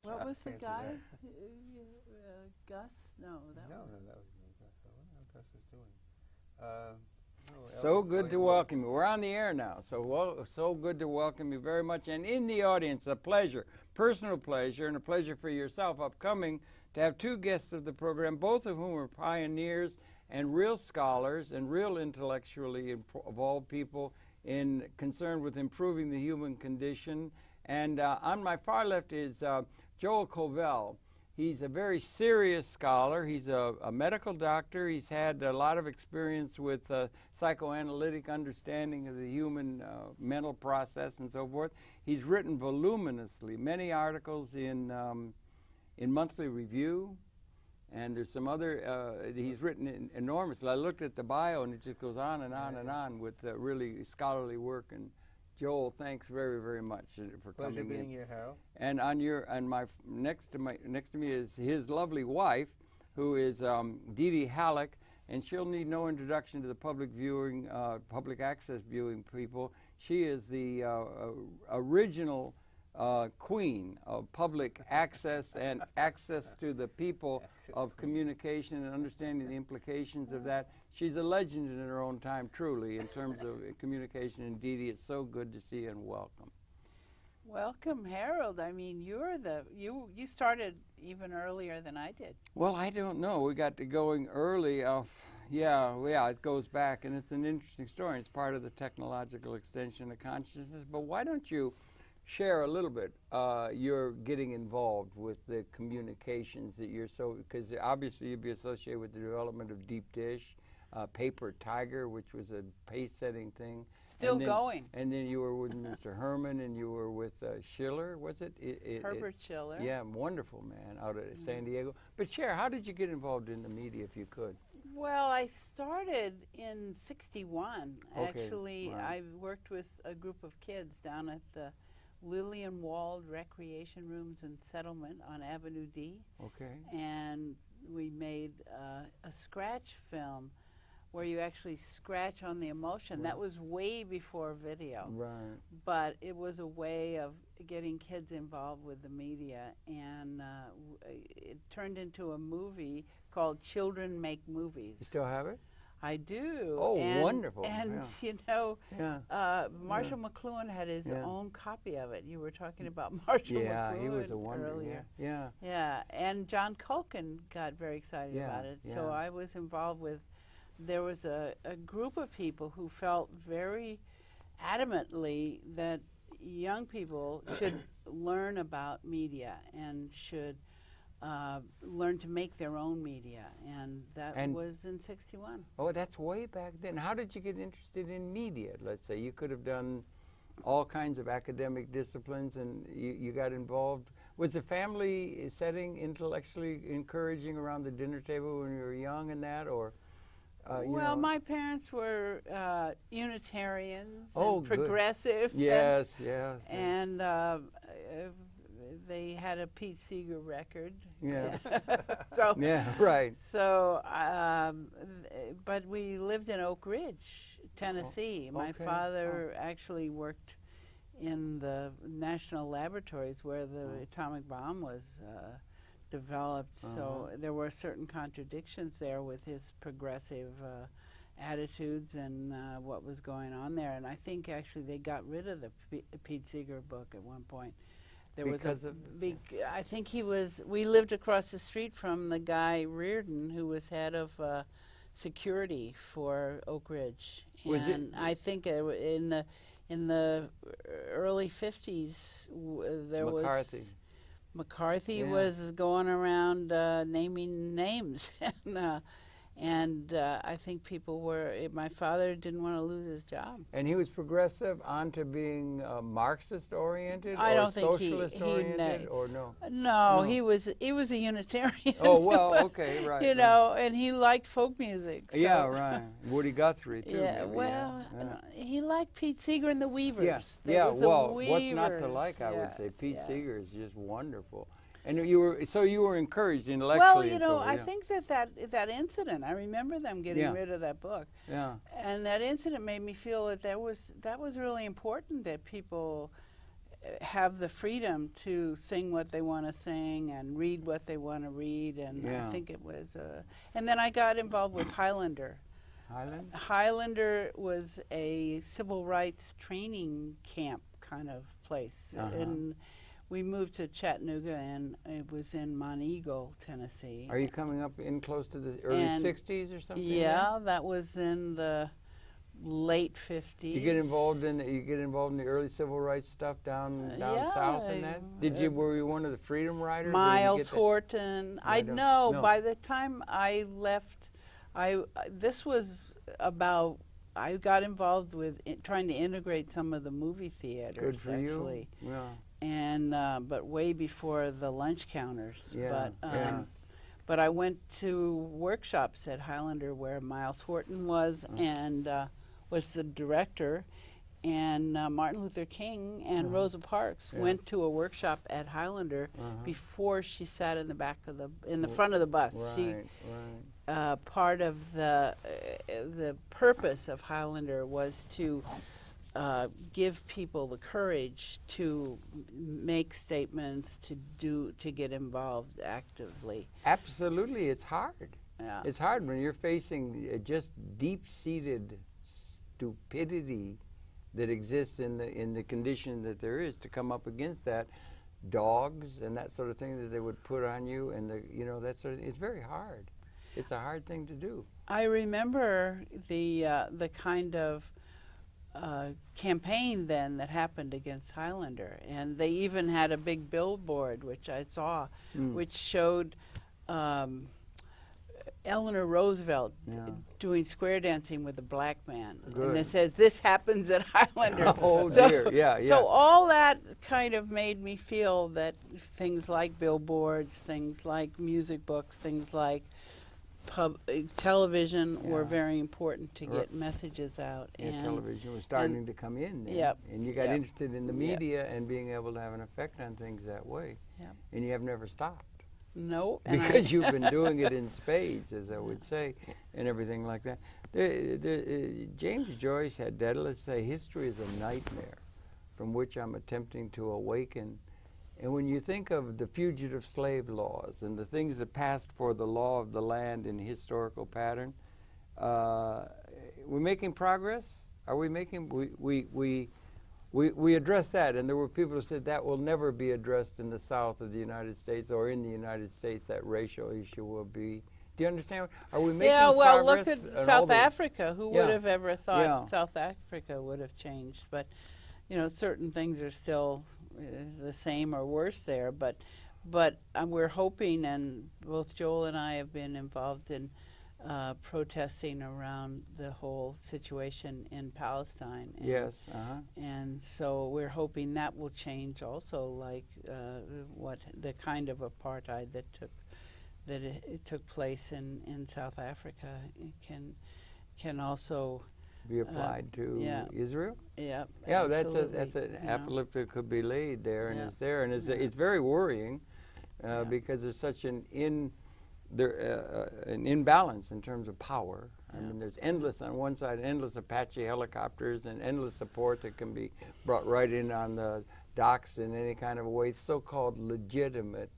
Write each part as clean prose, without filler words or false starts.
What was the Fancy guy? that. Gus? No, that No, was. no, that was Gus. I wonder how Gus is doing. So good to welcome you. We're on the air now, so good to welcome you very much. And in the audience, a pleasure, personal pleasure, and a pleasure for yourself upcoming to have two guests of the program, both of whom are pioneers and real scholars and real intellectually evolved people concerned with improving the human condition. And on my far left is Joel Kovel. He's a very serious scholar. He's a medical doctor. He's had a lot of experience with psychoanalytic understanding of the human mental process and so forth. He's written voluminously, many articles in Monthly Review, and there's some other, he's written enormously. I looked at the bio, and it just goes on and on and on with really scholarly work. And Joel, thanks very, very much for coming in. Pleasure being here, Harold. And next to me is his lovely wife, who is DeeDee Halleck, and she'll need no introduction to the public viewing, public access viewing people. She is the original queen of public access and access to the people of communication and understanding the implications of that. She's a legend in her own time, truly, in terms of communication. And DeeDee, it's so good to see you and welcome. Welcome, Harold. I mean, you started even earlier than I did. Well, I don't know. We got to going early. Yeah, it goes back, and it's an interesting story. It's part of the technological extension of consciousness. But why don't you share a little bit you're getting involved with the communications that you're because obviously you'd be associated with the development of Deep Dish, Paper Tiger, which was a pace-setting thing. Still going. And then you were with Mr. Herman, and you were with Schiller, was it? Herbert Schiller. Yeah, wonderful man out of San Diego. But share, how did you get involved in the media, if you could? Well, I started in '61. Okay. Actually, Wow. I worked with a group of kids down at the Lillian Wald Recreation Rooms and Settlement on Avenue D. Okay. And we made a scratch film where you actually scratch on the emotion. Right. That was way before video. Right. But it was a way of getting kids involved with the media, and it turned into a movie called Children Make Movies. You still have it? I do. Oh, wonderful. And, yeah. you know, Yeah. Marshall McLuhan had his Yeah. own copy of it. You were talking about Marshall McLuhan Yeah, he was a wonder. earlier. Yeah. Yeah, and John Culkin got very excited Yeah, about it. yeah. So I was involved with, there was a group of people who felt very adamantly that young people should learn about media and should learn to make their own media. And that was in '61. Oh, that's way back then. How did you get interested in media, let's say? You could have done all kinds of academic disciplines, and you got involved. Was the family setting intellectually encouraging around the dinner table when you were young and that, or? Well, my parents were Unitarians Oh, and progressive. Yes, yes. And they had a Pete Seeger record. Yeah. So Yeah, right. So, but we lived in Oak Ridge, Tennessee. Oh, My okay. father actually worked in the national laboratories where the atomic bomb was developed. So there were certain contradictions there with his progressive attitudes and what was going on there. And I think actually they got rid of the Pete Seeger book at one point. There Because was a big, I think we lived across the street from the guy Reardon, who was head of security for Oak Ridge. And I think in the early 50s, there McCarthy. was McCarthy Yeah. was going around naming names. And I think people were, my father didn't want to lose his job. And he was progressive onto being Marxist-oriented I or don't think socialist-oriented, or no? No, he was a Unitarian. Oh, well, okay, right. You know, and he liked folk music. So. Yeah, right. Woody Guthrie, too. Yeah, maybe, well, yeah. he liked Pete Seeger and the Weavers. Yes, There yeah, was the well, what's not to Weavers. like, I would Yeah, say. Pete yeah. Seeger is just wonderful. And you were encouraged intellectually. Well, you and know, so, I yeah. think that incident, I remember them getting Yeah. rid of that book. Yeah. And that incident made me feel that that was really important, that people have the freedom to sing what they want to sing and read what they want to read, and I think it was and then I got involved with Highlander. Highlander was a civil rights training camp kind of place, and we moved to Chattanooga, and it was in Montego, Tennessee. Are you coming up in close to the early 60s or something? Yeah, that was in the late 50s. You get involved in the early civil rights stuff down south and that? Were you one of the Freedom Riders? Miles Horton. I know. By the time I left, this was about, I got involved with trying to integrate some of the movie theaters. Good for actually. You. Yeah. And but way before the lunch counters. Yeah. But I went to workshops at Highlander where Miles Horton was and was the director, and Martin Luther King and Rosa Parks went to a workshop at Highlander before she sat in the back of the front of the bus. Part of the purpose of Highlander was to give people the courage to make statements, to get involved actively. Absolutely, it's hard. Yeah. It's hard when you're facing just deep-seated stupidity that exists in the condition that there is, to come up against that, dogs and that sort of thing that they would put on you, and that sort of, it's very hard. It's a hard thing to do. I remember the kind of campaign then that happened against Highlander, and they even had a big billboard, which I saw, which showed Eleanor Roosevelt doing square dancing with a black man. Good. And it says, "This happens at Highlander." Oh dear, yeah. So all that kind of made me feel that things like billboards, things like music books, things like television were very important to get messages out. And television was starting to come in then. Yep. And you got interested in the media and being able to have an effect on things that way. Yep. And you have never stopped. No. Because you've been doing it in spades, as I would say, and everything like that. James Joyce had that, let's say, history is a nightmare from which I'm attempting to awaken. And when you think of the fugitive slave laws and the things that passed for the law of the land in historical pattern, we're making progress? Are we making, we addressed that, and there were people who said that will never be addressed in the South of the United States or in the United States, that racial issue will be. Do you understand? Are we making progress? Look at South Africa. Who would have ever thought South Africa would have changed? But, certain things are still the same or worse there. But we're hoping, and both Joel and I have been involved in protesting around the whole situation in Palestine. And, and so we're hoping that will change also, like what the kind of apartheid that took place in South Africa can also be applied to Israel. Yeah, that's an apple that could be laid there, and it's there, and it's very worrying because there's such an imbalance in terms of power. I mean, there's endless, on one side, endless Apache helicopters and endless support that can be brought right in on the docks in any kind of a way, so-called legitimate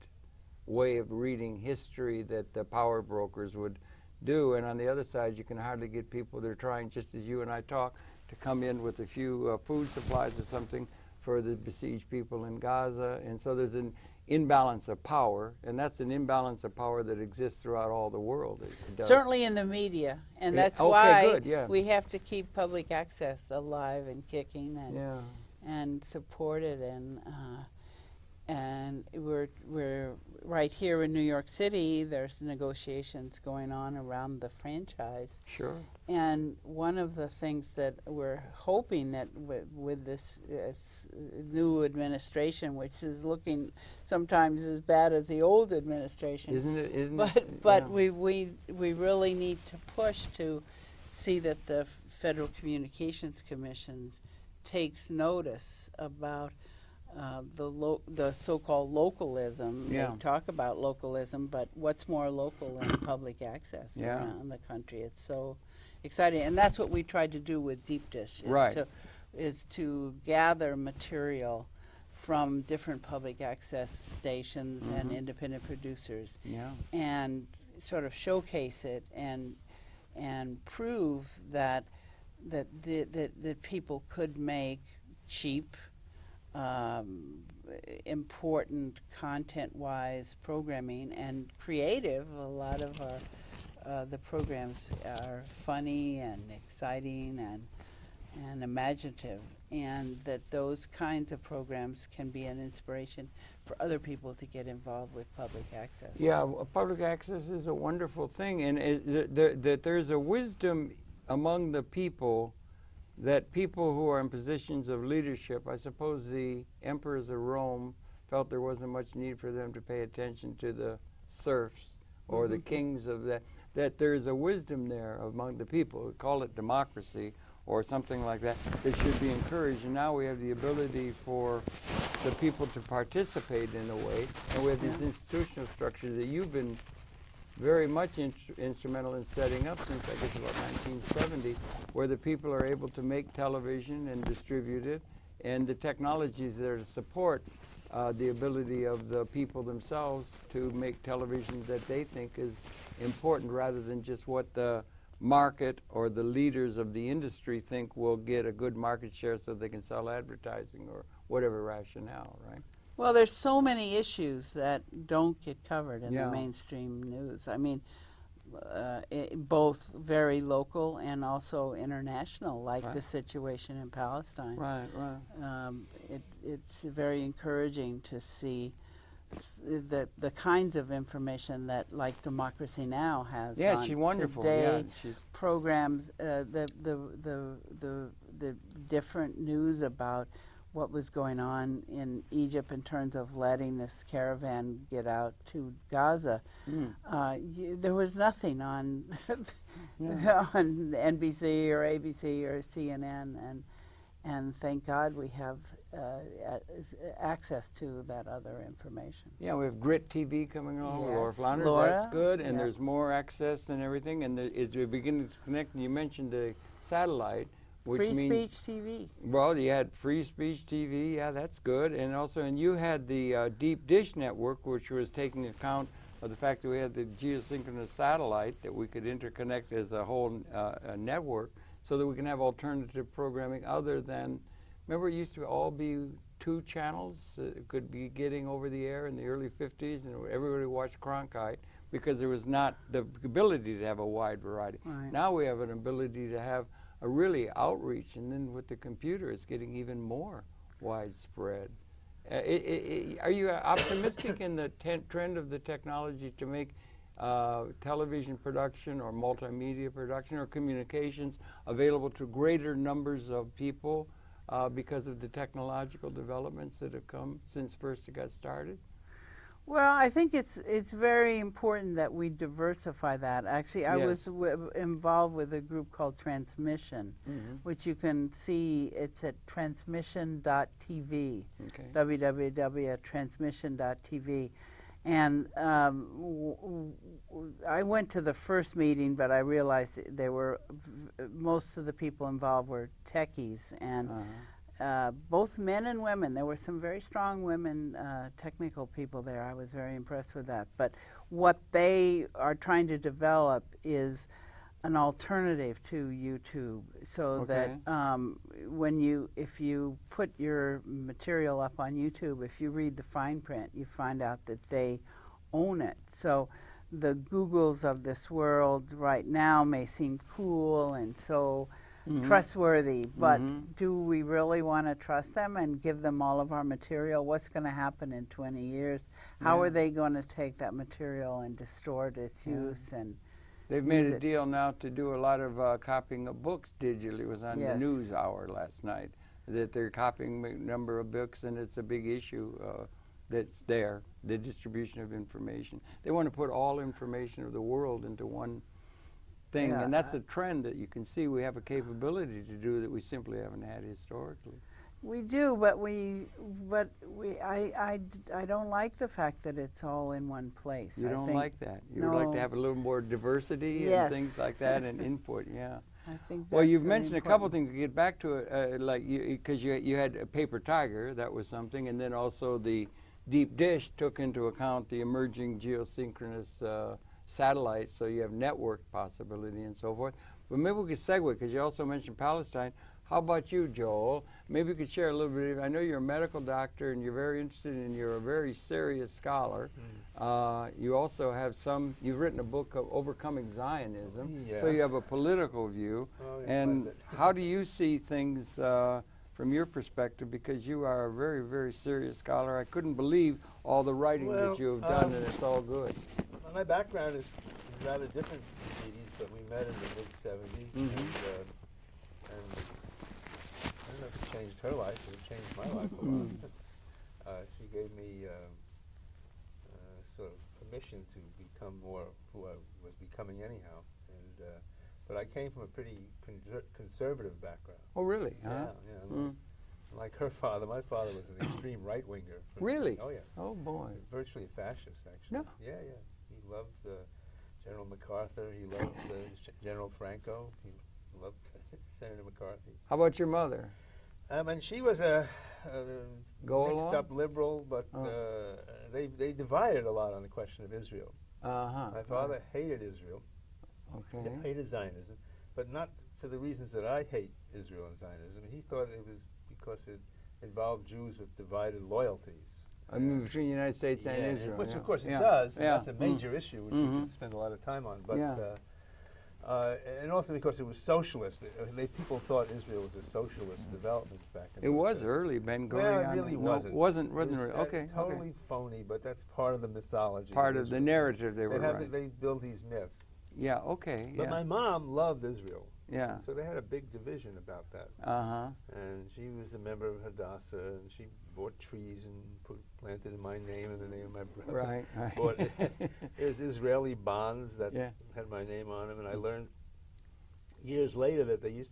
way of reading history that the power brokers would do. And on the other side, you can hardly get people that are trying, just as you and I talk, to come in with a few food supplies or something for the besieged people in Gaza. And so there's an imbalance of power, and that's an imbalance of power that exists throughout all the world. Certainly in the media, and that's why we have to keep public access alive and kicking, and support it, and we're right here in New York City. There's negotiations going on around the franchise. Sure. And one of the things that we're hoping that with this new administration, which is looking sometimes as bad as the old administration, isn't it? But we really need to push to see that the Federal Communications Commission takes notice about the so-called localism. They talk about localism, but what's more local than public access around the country? It's so exciting, and that's what we tried to do with Deep Dish. Is to gather material from different public access stations and independent producers, and sort of showcase it and prove that people could make cheap, important content-wise programming and creative. A lot of our the programs are funny and exciting and imaginative, and that those kinds of programs can be an inspiration for other people to get involved with public access. Yeah, public access is a wonderful thing, and that there's a wisdom among the people, that people who are in positions of leadership, I suppose the emperors of Rome felt there wasn't much need for them to pay attention to the serfs or the kings of that there's a wisdom there among the people. We call it democracy or something like that, that should be encouraged. And now we have the ability for the people to participate in a way, and we have these institutional structures that you've been very much instrumental in setting up since, I guess, about 1970, where the people are able to make television and distribute it, and the technologies there to support the ability of the people themselves to make television that they think is important, rather than just what the market or the leaders of the industry think will get a good market share so they can sell advertising or whatever rationale, right? Well, there's so many issues that don't get covered in the mainstream news. I mean, both very local and also international, like the situation in Palestine. Right, right. It's very encouraging to see the kinds of information that, like, Democracy Now! Has. Yeah, on she's wonderful. Today, yeah, she's programs, the different news about what was going on in Egypt in terms of letting this caravan get out to Gaza. There was nothing on on NBC or ABC or CNN, and thank God we have access to that other information. Yeah, we have Grit TV coming along with Laura Yes, Flanders. Laura, That's good, and there's more access and everything. And as we're beginning to connect, and you mentioned the satellite, which Free means Speech TV. Well, you had Free Speech TV. Yeah, that's good. And also, and you had the Deep Dish Network, which was taking account of the fact that we had the geosynchronous satellite that we could interconnect as a whole network, so that we can have alternative programming other than. Remember, it used to all be 2 channels that could be getting over the air in the early 50s, and everybody watched Cronkite because there was not the ability to have a wide variety. Right. Now we have an ability to have a really outreach, and then with the computer, it's getting even more widespread. Are you optimistic in the trend of the technology to make television production or multimedia production or communications available to greater numbers of people because of the technological developments that have come since first it got started? Well, I think it's very important that we diversify that. Actually, I was involved with a group called Transmission, which you can see. It's at transmission.tv, www.transmission.tv. And I went to the first meeting, but I realized most of the people involved were techies, and both men and women. There were some very strong women, technical people there. I was very impressed with that. But what they are trying to develop is an alternative to YouTube, so that if you put your material up on YouTube, if you read the fine print, you find out that they own it. So the Googles of this world right now may seem cool and so trustworthy, but do we really want to trust them and give them all of our material? What's going to happen in 20 years? How are they going to take that material and distort its use? And they've made a deal now to do a lot of copying of books digitally. It was on the News Hour last night that they're copying a number of books, and it's a big issue that's there, the distribution of information. They want to put all information of the world into one thing, and that's a trend that you can see we have a capability to do that we simply haven't had historically. We do, but I don't like the fact that it's all in one place. You don't like that. You would like to have a little more diversity and things like that and input, I think Well, that's you've very mentioned a couple important. things to get back to it, like because you had a paper tiger, that was something, and then also the deep dish took into account the emerging geosynchronous satellites, so you have network possibility and so forth. But maybe we could segue, because you also mentioned Palestine. How about you, Joel? Maybe you could share a little bit. I know you're a medical doctor and you're very interested and you're a very serious scholar. You also have you've written a book of Overcoming Zionism, so you have a political view. And how do you see things from your perspective? Because you are a very, very serious scholar. I couldn't believe all the writing that you have done, and it's all good. My background is rather different from DeeDee's, but we met in the mid-'70s, and I don't know if it changed her life, but it changed my life a lot. She gave me sort of permission to become more who I was becoming anyhow, and but I came from a pretty conservative background. Oh, really? Yeah, yeah. Like her father, my father was an extreme right-winger. Really? Oh, yeah. Oh, boy. Virtually a fascist, actually. No. Yeah, yeah. He loved General MacArthur. He loved General Franco. He loved Senator McCarthy. How about your mother? And she was a mixed-up liberal, but they divided a lot on the question of Israel. My father hated Israel. Okay. He hated Zionism, but not for the reasons that I hate Israel and Zionism. He thought it was because it involved Jews with divided loyalties. I mean, between the United States and Israel. Which, of course, it does. Yeah. That's a major issue, which we could spend a lot of time on. But and also because it was socialist. People thought Israel was a socialist development back in It was early, Ben Gurion. Well, it really wasn't. Wasn't really. Okay. Totally phony, but that's part of the mythology. Part of the narrative they were writing. They build these myths. Yeah, okay. But my mom loved Israel. Yeah. So they had a big division about that. And she was a member of Hadassah, and she bought trees and planted in my name and the name of my brother. Right. Bought Israeli bonds that had my name on them, and I learned years later that they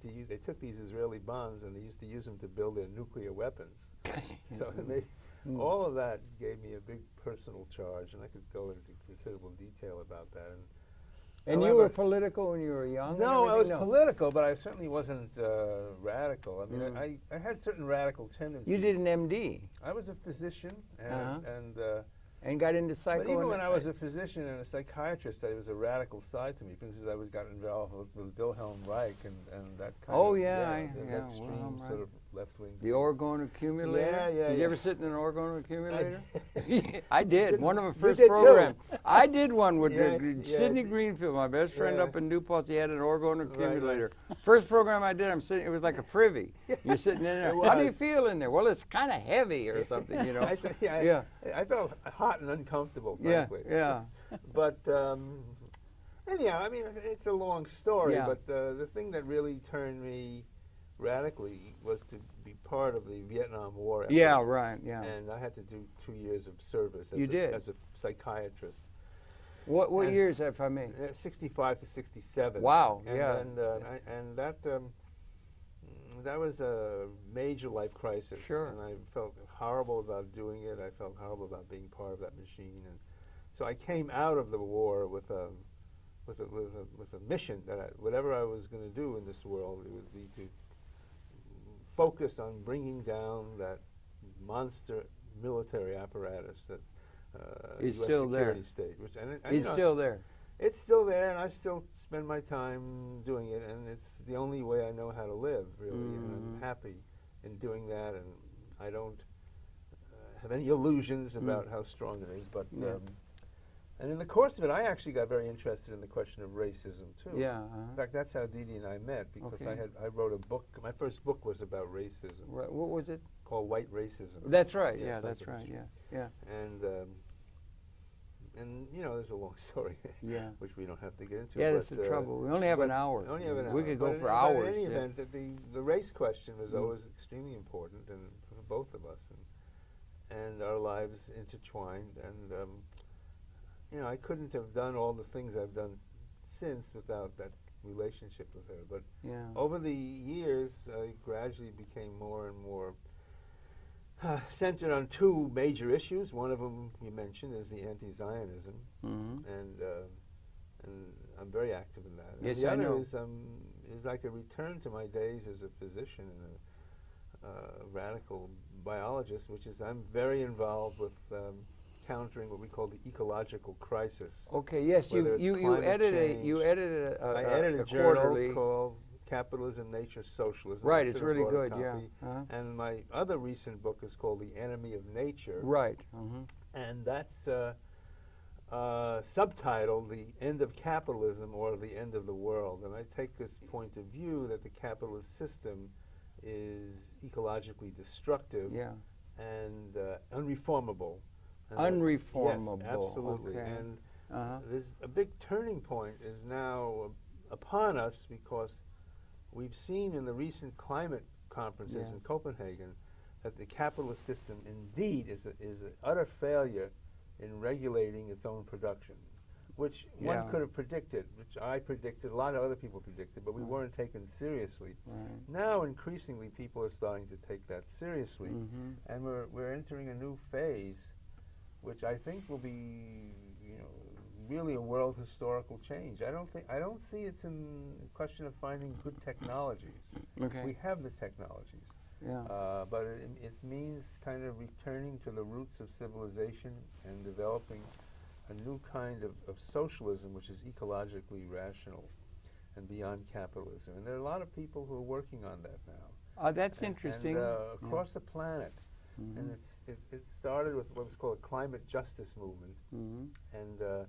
took these Israeli bonds and they used to use them to build their nuclear weapons. So all of that gave me a big personal charge, and I could go into considerable detail about that. And you were political when you were young? No, I was political, but I certainly wasn't radical. I mean, I had certain radical tendencies. You did an MD. I was a physician, and got into psycho. But even when I was a physician and a psychiatrist, there was a radical side to me. For instance, I got involved with Wilhelm Reich and that kind of that extreme sort of left-wing. The orgone accumulator? Yeah. Did you ever sit in an orgone accumulator? I did. One of my You first did programs. I did one with Sidney Yeah. Greenfield, my best friend up in New Paltz. He had an orgone accumulator. Right. First program I did, I'm sitting. It was like a privy. You're sitting in there. How do you feel in there? Well, it's kind of heavy or something, you know. I felt hot and uncomfortable, frankly. Yeah. But anyhow, I mean, it's a long story. But the thing that really turned me radically was to be part of the Vietnam War effort. Yeah, right. Yeah. And I had to do 2 years of service as a psychiatrist. What years, if I may? 65 to 67. Wow. And that was a major life crisis. Sure. And I felt horrible about doing it. I felt horrible about being part of that machine. And so I came out of the war with a mission that whatever I was going to do in this world, it would be to focus on bringing down that monster military apparatus that is US still security there. state. It's still there. It's still there, and I still spend my time doing it, and it's the only way I know how to live, really. And I'm happy in doing that, and I don't have any illusions about how strong it is. But and in the course of it, I actually got very interested in the question of racism too. Yeah. In fact, that's how DeeDee and I met, because I wrote a book. My first book was about racism. Right. What was it? Called White Racism. That's right. Yeah, that's right. Yeah. And you know, there's a long story. Which we don't have to get into. Yeah, that's the trouble. We only have an hour. Only have an hour. We could go for But hours. in any event, the race question was always extremely important, and for both of us, and our lives intertwined. And you know, I couldn't have done all the things I've done since without that relationship with her. But over the years, I gradually became more and more centered on two major issues. One of them you mentioned is the anti-Zionism, and and I'm very active in that. Yes, and the I other know. is like a return to my days as a physician and a radical biologist, which is I'm very involved with countering what we call the ecological crisis. Okay, yes, you edited I edited a journal called Capitalism, Nature, Socialism. Right, it's really good, yeah. And my other recent book is called The Enemy of Nature. Right. And that's subtitled The End of Capitalism or The End of the World. And I take this point of view that the capitalist system is ecologically destructive and unreformable. And unreformable. Yes, absolutely. Okay. And there's a big turning point is now upon us because we've seen in the recent climate conferences in Copenhagen that the capitalist system indeed is an utter failure in regulating its own production, which one could have predicted, which I predicted, a lot of other people predicted, but we weren't taken seriously. Now, increasingly, people are starting to take that seriously, and we're entering a new phase, which I think will be, really a world historical change. I don't see it's in question of finding good technologies. Okay. We have the technologies. But it means kind of returning to the roots of civilization and developing a new kind of socialism which is ecologically rational and beyond capitalism. And there are a lot of people who are working on that now. That's interesting. And, across the planet. And it started with what was called a climate justice movement, and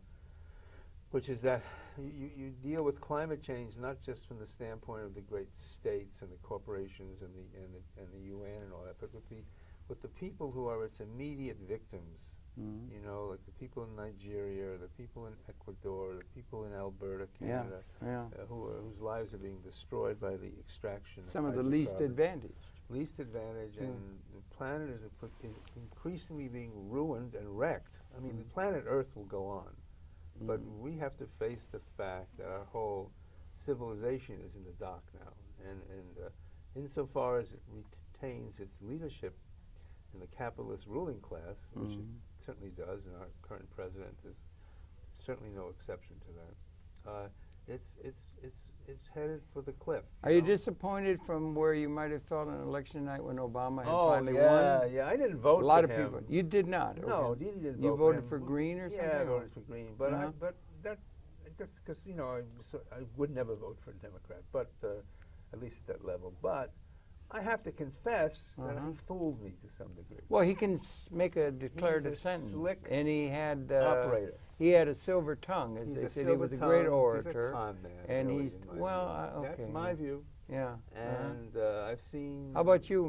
which is that you deal with climate change not just from the standpoint of the great states and the corporations and the UN and all that, but with the people who are its immediate victims. Like the people in Nigeria, the people in Ecuador, the people in Alberta, Canada, whose lives are being destroyed by the extraction. Some of the least advantaged. Least advantage, and the planet is increasingly being ruined and wrecked. I mean, the planet Earth will go on, but we have to face the fact that our whole civilization is in the dock now, and insofar as it retains its leadership in the capitalist ruling class, which it certainly does, and our current president is certainly no exception to that. It's headed for the cliff. Are you disappointed from where you might have felt on election night when Obama had finally won? Yeah, I didn't vote for him. A lot of people. You did not. No, okay. DeeDee didn't you vote voted for for Green or something? Yeah, I voted for Green, but but that's because I would never vote for a Democrat, but at least at that level. But I have to confess that he fooled me to some degree. Well, he can make a declarative He's a sentence, slick and he had operator. He had a silver tongue, as they said. He was a great orator. He's a con man, and really, he's okay. That's my view. Yeah. And I've seen. How about you?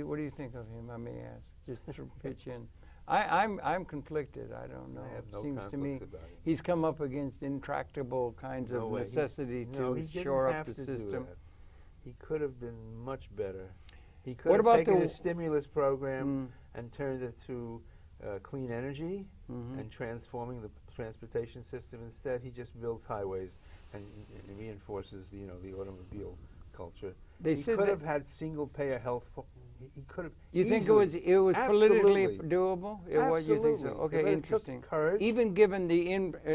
What do you think of him? I may ask, just to pitch in. I'm conflicted. I don't know. I have no Seems to me conflicts about it. he's come up against intractable kinds of necessity to shore up the system. He could have been much better. He could have taken his stimulus program and turned it to clean energy and transforming the transportation system. Instead, he just builds highways and reinforces the automobile culture. He could have had single-payer health. He could have. You think it was politically doable? It was. You think so? Okay, interesting. Courage. Even given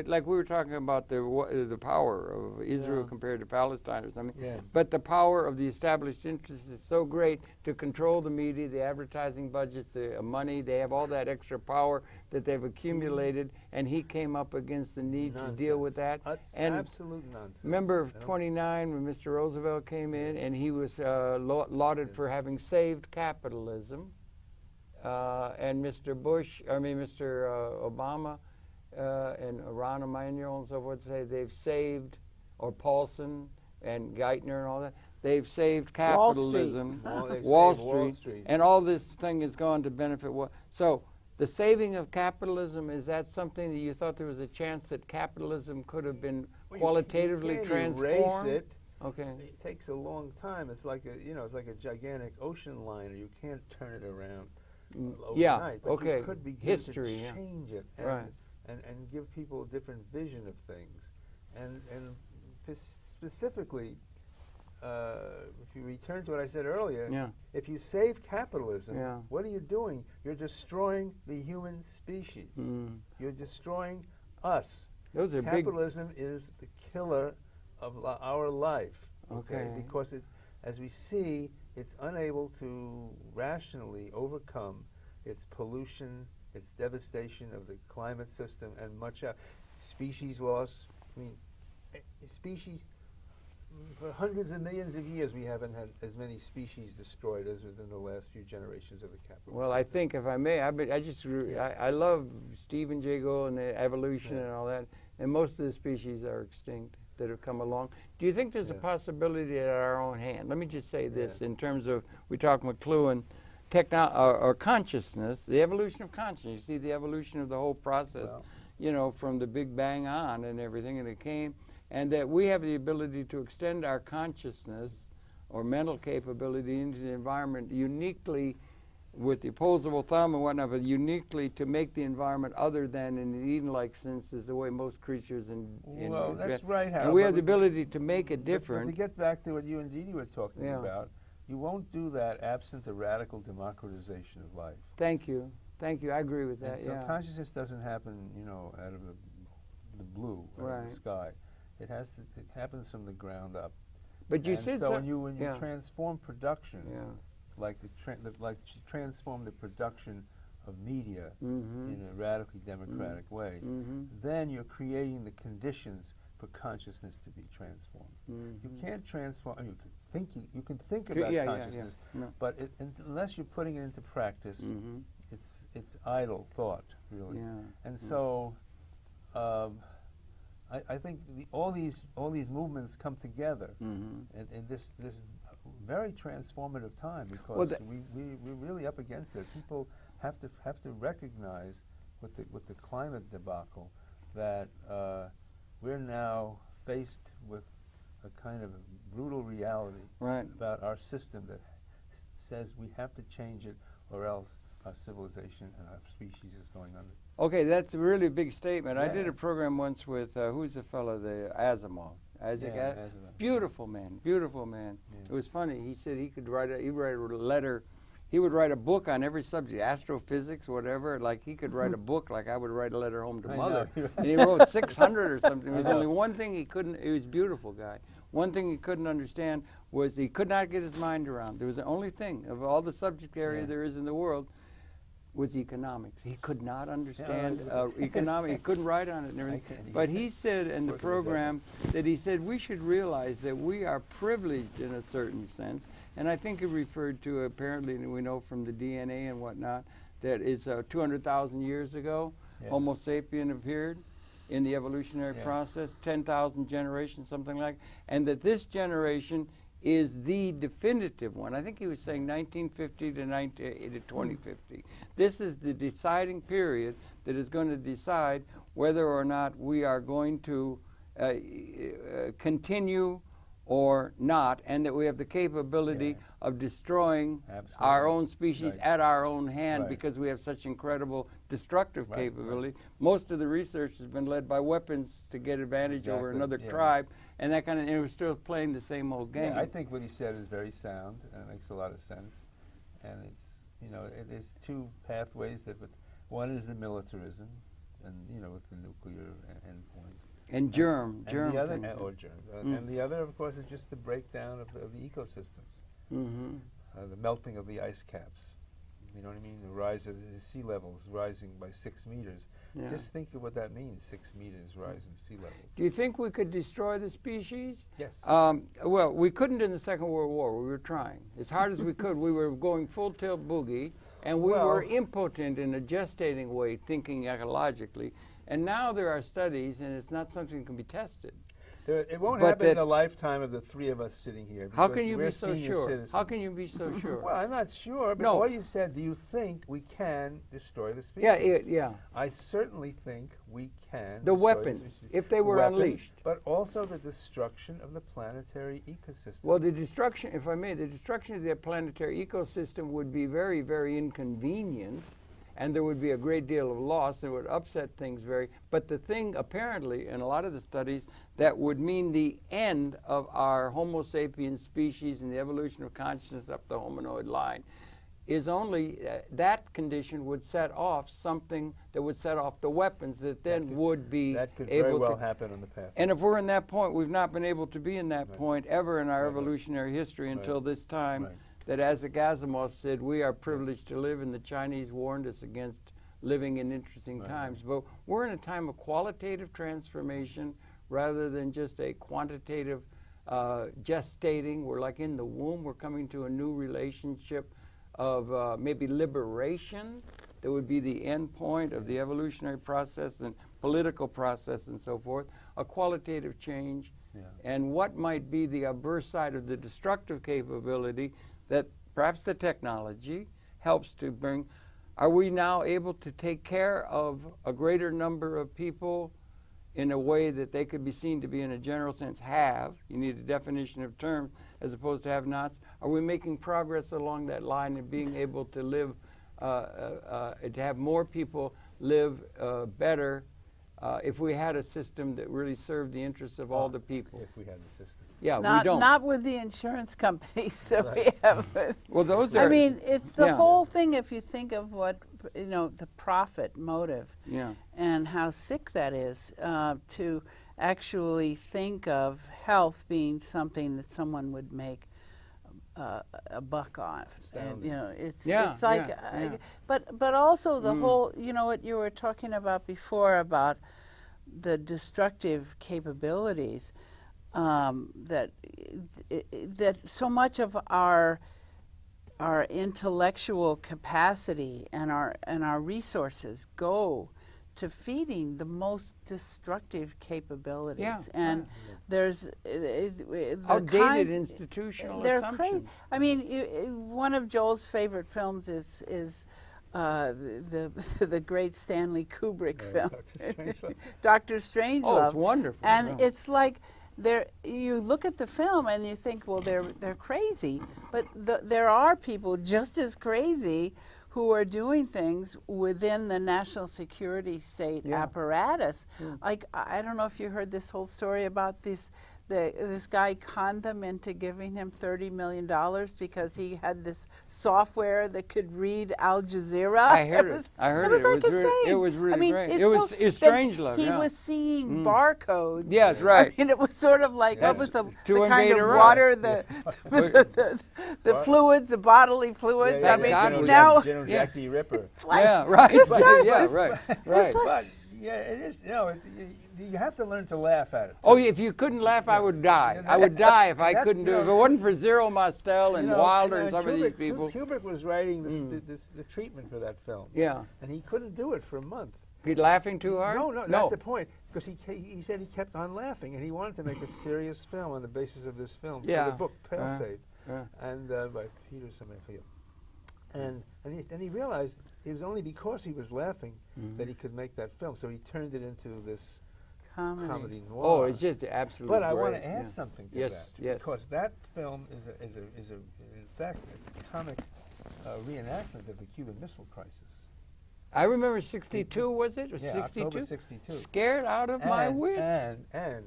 like we were talking about the power of Israel compared to Palestine or something. Yeah. But the power of the established interests is so great to control the media, the advertising budgets, the money. They have all that extra power that they've accumulated, and he came up against the need to deal with that. That's and absolute nonsense. Remember 29 when Mr. Roosevelt came in, and he was lauded for having saved capitalism, and Mr. Obama and Rahm Emanuel and so forth say they've saved, or Paulson and Geithner and all that, they've saved capitalism, Wall Street, and all this thing has gone to benefit what? So the saving of capitalism, is that something that you thought there was a chance that capitalism could have been qualitatively transformed? Erase it. Okay. It takes a long time. It's like a gigantic ocean liner. You can't turn it around overnight. But you could begin to change it and give people a different vision of things. And specifically, if you return to what I said earlier, if you save capitalism, what are you doing? You're destroying the human species. You're destroying us. Those are Capitalism is the killer of our life. Okay. Because as we see, it's unable to rationally overcome its pollution, its devastation of the climate system, and much species loss. I mean, species, for hundreds of millions of years, we haven't had as many species destroyed as within the last few generations of the capitalist Well, I system. think, if I may, I love Stephen Jay Gould and the evolution and all that, and most of the species are extinct that have come along. Do you think there's a possibility at our own hand? Let me just say this in terms of, we talk McLuhan, or consciousness, the evolution of consciousness. You see the evolution of the whole process, you know, from the Big Bang on and everything, and it came, and that we have the ability to extend our consciousness or mental capability into the environment uniquely with the opposable thumb and whatnot, but uniquely to make the environment other than in the Eden-like sense is the way most creatures well, that's right, Harold. And we have the ability to make it different. But to get back to what you and DeeDee were talking about, you won't do that absent a radical democratization of life. Thank you. Thank you. I agree with that, So consciousness doesn't happen, you know, out of the blue, out of the sky. It happens from the ground up. But you said so when you transform production, like transform the production of media in a radically democratic way, then you're creating the conditions for consciousness to be transformed. You can't transform. You can think about consciousness, but unless you're putting it into practice, it's idle thought, really. And so, I think all these movements come together in this very transformative time, because we're really up against it. People have to recognize with the climate debacle that we're now faced with a kind of brutal reality about our system that says we have to change it, or else our civilization and our species is going under. Okay, that's a really big statement. I did a program once with, who's the fellow, the Asimov. Asimov. Beautiful man, beautiful man. It was funny. He said he would write a letter. He would write a book on every subject, astrophysics, whatever. Like he could write a book like I would write a letter home to Mother. And he wrote 600 or something. There was only one thing he couldn't, he was a beautiful guy. One thing he couldn't understand was he could not get his mind around. There was the only thing of all the subject area there is in the world was economics. He could not understand economics. He couldn't write on it and everything. But he said in the program that he said we should realize that we are privileged in a certain sense. And I think he referred to, apparently, and we know from the DNA and whatnot, that it's 200,000 years ago, Homo sapien appeared in the evolutionary process, 10,000 generations, something like, and that this generation is the definitive one. I think he was saying 1950 to 2050. This is the deciding period that is going to decide whether or not we are going to continue or not, and that we have the capability of destroying our own species at our own hand because we have such incredible destructive capability. Most of the research has been led by weapons to get advantage over another tribe, and that kind of, and we're still playing the same old game. I think what he said is very sound, and it makes a lot of sense. And it's, you know, there's two pathways that, one is the militarism, and, you know, with the nuclear endpoint. And germ and the other, and the other, of course, is just the breakdown of the ecosystems, the melting of the ice caps. You know what I mean? The rise of the sea levels rising by 6 meters. Just think of what that means, 6 meters rise in sea levels. Do you think we could destroy the species? Yes. Well, we couldn't in the Second World War. We were trying. As hard as we could, we were going full tilt boogie, and we were impotent in a gestating way, thinking ecologically. And now there are studies, and it's not something that can be tested. It won't happen in the lifetime of the three of us sitting here. How can you be so sure? Citizens. How can you be so sure? Well, I'm not sure, but all you said, do you think we can destroy the species? Yeah. I certainly think we can. The weapons, if they were unleashed. But also the destruction of the planetary ecosystem. Well, the destruction, if I may, the destruction of the planetary ecosystem would be very, very inconvenient. And there would be a great deal of loss. It would upset things but the thing, apparently, in a lot of the studies, that would mean the end of our Homo sapiens species and the evolution of consciousness up the hominoid line. is only that condition would set off something that would set off the weapons that then would be that could able very well to happen on the path. And if we're in that point, we've not been able to be in that point ever in our evolutionary history until this time. That, as Asimov said, we are privileged to live, and the Chinese warned us against living in interesting times. But we're in a time of qualitative transformation rather than just a quantitative gestating. We're like in the womb. We're coming to a new relationship of maybe liberation that would be the end point of the evolutionary process and political process and so forth, a qualitative change. And what might be the adverse side of the destructive capability that perhaps the technology helps to bring. Are we now able to take care of a greater number of people in a way that they could be seen to be, in a general sense, have? You need a definition of terms as opposed to have-nots. Are we making progress along that line of being able to live, to have more people live better if we had a system that really served the interests of all the people? If we had the system. Yeah, not, we don't. Not with the insurance companies that we have. Well, those are. I mean, it's the whole thing. If you think of what the profit motive, and how sick that is, to actually think of health being something that someone would make a buck on. And, it's like, but also the whole, what you were talking about before about the destructive capabilities. That so much of our intellectual capacity and our resources go to feeding the most destructive capabilities, and there's outdated institutional they're assumptions. crazy. I mean, one of Joel's favorite films is the great Stanley Kubrick film, Dr. Strangelove. Oh, it's wonderful. And it's like, you look at the film and you think, well, they're crazy, but there are people just as crazy who are doing things within the national security state apparatus. Like, I don't know if you heard this whole story about this guy conned them into giving him $30 million because he had this software that could read Al Jazeera. I heard it. It was like insane. It was really great. It's Strangelove. He was seeing barcodes. Yes, right. I mean, it was sort of like, what was the kind of Iraq. water, the fluids, the bodily fluids. I mean, now General Jack D. Ripper. Right. This guy right. But it is. You have to learn to laugh at it. Oh, if you couldn't laugh, I would die. I would die if I couldn't do it. If it wasn't for Zero Mostel and Wilder and some of these people. Kubrick was writing the treatment for that film. Yeah. And he couldn't do it for a month. He's laughing too hard? No, that's the point. Because he said he kept on laughing, and he wanted to make a serious film on the basis of this film. Yeah. For the book, Pale-Save, and by Peter Sommerfield. And he realized it was only because he was laughing that he could make that film. So he turned it into this comedy noir. Oh, it's just absolutely But I great. want to add something to that. Yes. Because that film is in fact a comic reenactment of the Cuban Missile Crisis. I remember 62, was it? Or 62? October 62. Scared out of my wits. And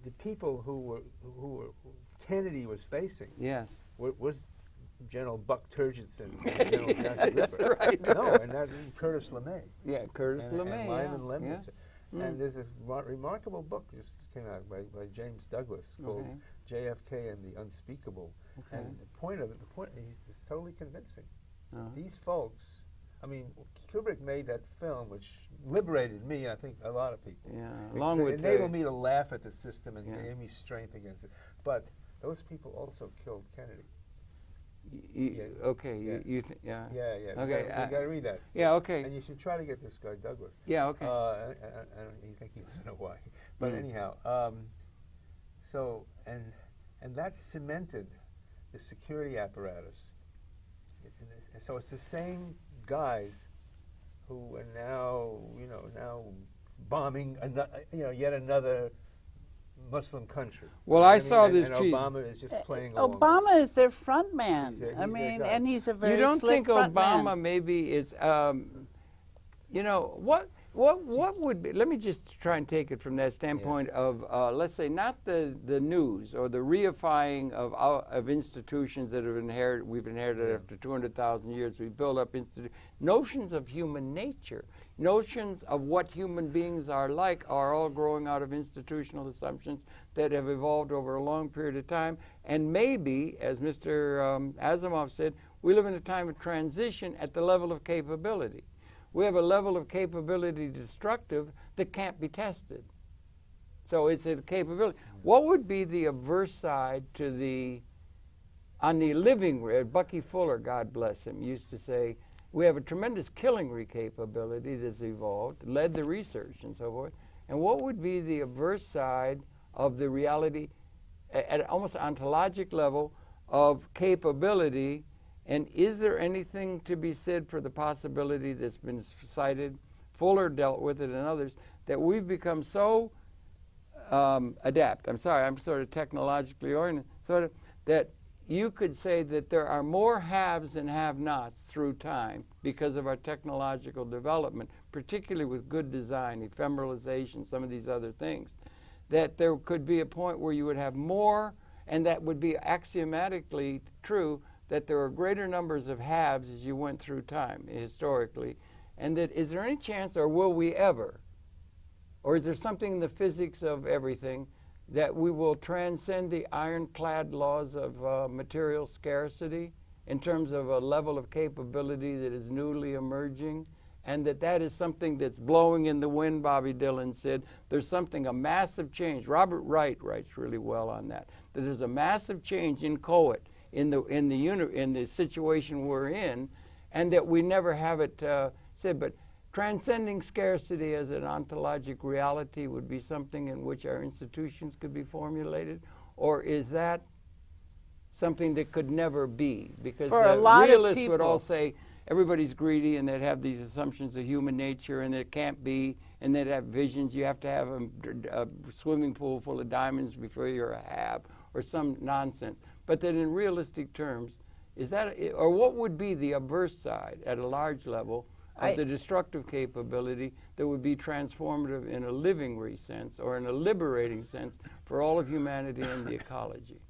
the people who Kennedy was facing was General Buck Turgidson and General Jack Ripper. Right. No, and that's Curtis LeMay. Yeah, Curtis LeMay. And Lyman Lemnitzer. And there's a remarkable book just came out by James Douglas called JFK and the Unspeakable. And the point of it, is totally convincing. These folks, I mean, Kubrick made that film which liberated me, I think a lot of people. Yeah, along with it enabled me to laugh at the system and gave me strength against it. But those people also killed Kennedy. Okay, Yeah. you Okay, you got to read that. Yeah, okay. And you should try to get this guy Douglas. Yeah, okay. I don't think he lives in Hawaii, but anyhow, so and that cemented the security apparatus. So it's the same guys who are now bombing yet another Muslim country. Well, I saw this and tweet. Obama is just playing along. Obama is their front man. He's I mean, and he's a very You don't slick think front Obama man. maybe is, What would be, let me just try and take it from that standpoint of, let's say, not the news or the reifying of institutions that we've inherited after 200,000 years. We build up notions of human nature, notions of what human beings are like are all growing out of institutional assumptions that have evolved over a long period of time. And maybe, as Mr. Asimov said, we live in a time of transition at the level of capability. We have a level of capability destructive that can't be tested. So it's a capability. What would be the averse side to on the living, Bucky Fuller, God bless him, used to say, we have a tremendous killing capability that's evolved, led the research and so forth. And what would be the averse side of the reality at almost ontologic level of capability? And is there anything to be said for the possibility that's been cited, Fuller dealt with it and others, that we've become so adept, I'm sorry, I'm sort of technologically oriented, sort of, that you could say that there are more haves and have-nots through time because of our technological development, particularly with good design, ephemeralization, some of these other things, that there could be a point where you would have more, and that would be axiomatically true, that there are greater numbers of haves as you went through time, historically, and that is there any chance, or will we ever, or is there something in the physics of everything that we will transcend the ironclad laws of material scarcity in terms of a level of capability that is newly emerging, and that is something that's blowing in the wind, Bobby Dylan said. There's a massive change. Robert Wright writes really well on that there's a massive change in COIT, in the situation we're in, and that we never have it said. But transcending scarcity as an ontologic reality would be something in which our institutions could be formulated, or is that something that could never be? Because for the realists would all say everybody's greedy, and they'd have these assumptions of human nature, and it can't be, and they'd have visions. You have to have a swimming pool full of diamonds before you're a have, or some nonsense. But that in realistic terms, is that, or what would be the averse side at a large level of the destructive capability that would be transformative in a living sense or in a liberating sense for all of humanity and the ecology?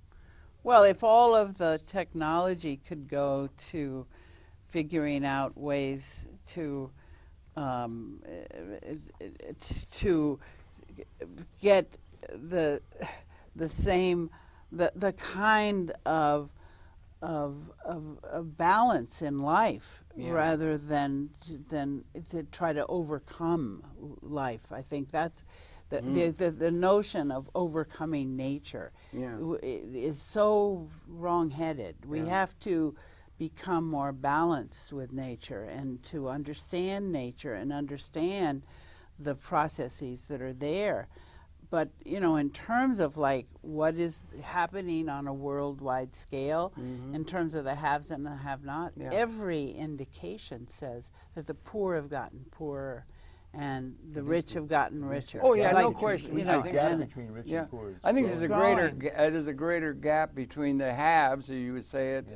Well, if all of the technology could go to figuring out ways to get the same the kind of balance in life, rather than to try to overcome life. I think that's the notion of overcoming nature is so wrong-headed. We have to become more balanced with nature, and to understand nature and understand the processes that are there. But, you know, in terms of like what is happening on a worldwide scale, in terms of the haves and the have-not, every indication says that the poor have gotten poorer and the rich have gotten richer. Oh yeah, like, no question. You know, gap between rich and poor. I think there's a greater gap between the haves, you would say it,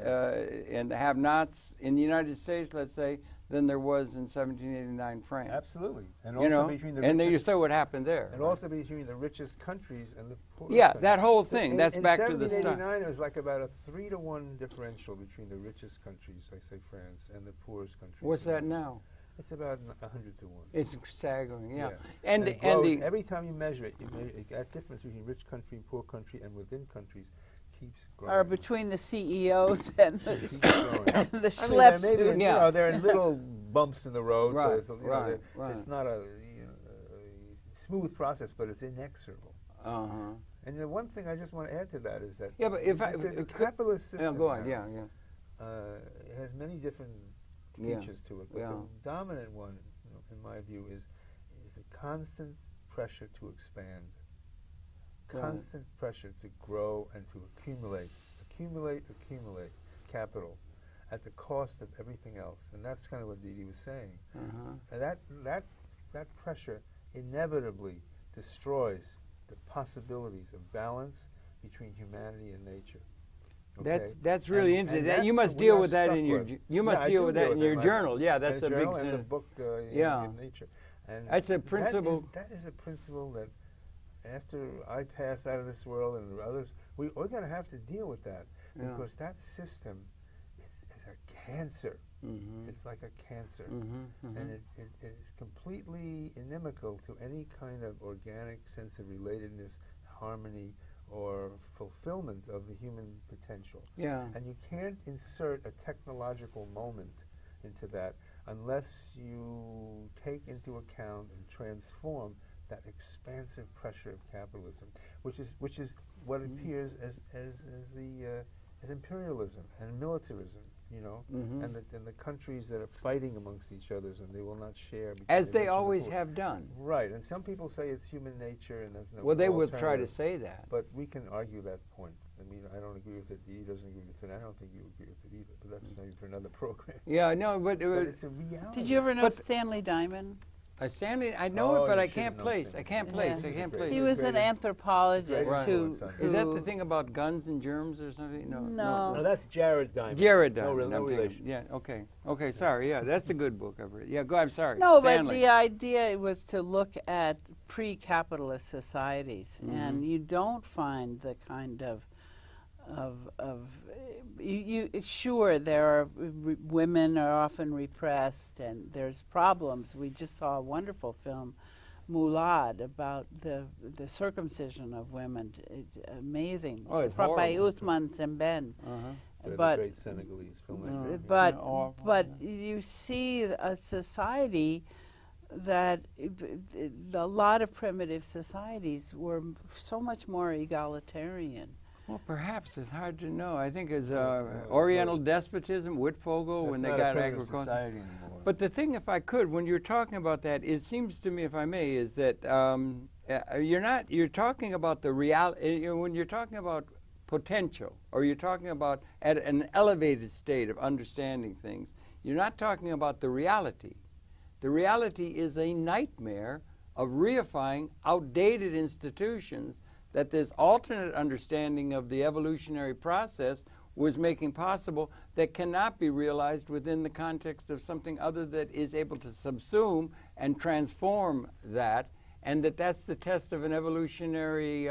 and the have-nots in the United States, let's say, than there was in 1789 France. Absolutely, and also between the richest, and then you say what happened there. And also between the richest countries and the poorest. Yeah, countries. that whole thing. That's back to the start. In 1789, it was like about a 3-to-1 differential between the richest countries, like say France, and the poorest countries. What's that now? It's about 100-to-1. It's staggering, yeah. And every time you measure it, that difference between rich country and poor country and within countries keeps growing. Or between the CEOs and the schleps. I mean, you know, there are little bumps in the road, so it's, it's not a smooth process, but it's inexorable. And the one thing I just want to add to that is that the capitalist system has many different features to it, but the dominant one, in my view, is a constant pressure to expand, constant pressure to grow and to accumulate capital at the cost of everything else. And that's kind of what DeeDee was saying. And that pressure inevitably destroys the possibilities of balance between humanity and nature. Okay? That's really interesting. You must deal with that in your journal. Yeah, that's a big and the book in Nature. And that's a principle. That is a principle that after I pass out of this world and others, we're going to have to deal with that, because that system is a cancer. It's like a cancer, and it is completely inimical to any kind of organic sense of relatedness, harmony, or fulfillment of the human potential. Yeah. And you can't insert a technological moment into that unless you take into account and transform that expansive pressure of capitalism, which is what appears as imperialism and militarism. You know, and the countries that are fighting amongst each other, and they will not share. As they always have done. Right, and some people say it's human nature, and that's no. Well, they will try to say that. But we can argue that point. I mean, I don't agree with it. Dee doesn't agree with it. I don't think you agree with it either. But that's maybe for another program. Yeah, no, but it's a reality. Did you ever know Stanley Diamond? Stanley, I know it, but I can't place. I can't place. Yeah. I can't place. He was an anthropologist who. Is that the thing about guns and germs or something? No, that's Jared Diamond. Jared Diamond. No relation. Yeah. Okay. Okay. Sorry. Yeah, that's a good book I've read. Yeah. Go. I'm sorry. No, Stanley. but the idea was to look at pre-capitalist societies, and you don't find the kind of sure, there are women are often repressed, and there's problems. We just saw a wonderful film, Mural, about the circumcision of women. It's amazing. Oh, it's by horrible. Ousmane Sembène. But great Senegalese filmmaker. But you see a society that a lot of primitive societies were so much more egalitarian. Well, perhaps it's hard to know. I think it's Oriental despotism, Wittfogel, when they got agriculture. But the thing, if I could, when you're talking about that, it seems to me, if I may, is that you're talking about the reality. When you're talking about potential, or you're talking about at an elevated state of understanding things, you're not talking about the reality. The reality is a nightmare of reifying outdated institutions that this alternate understanding of the evolutionary process was making possible that cannot be realized within the context of something other that is able to subsume and transform that, and that's the test of an evolutionary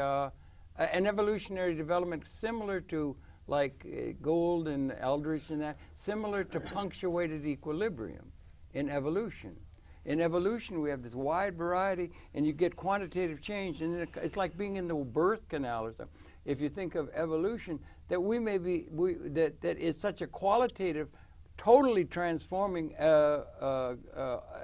development similar to like Gould and Eldridge and that, similar to punctuated equilibrium in evolution. In evolution, we have this wide variety, and you get quantitative change, and it's like being in the birth canal or something. If you think of evolution, that that is such a qualitative, totally transforming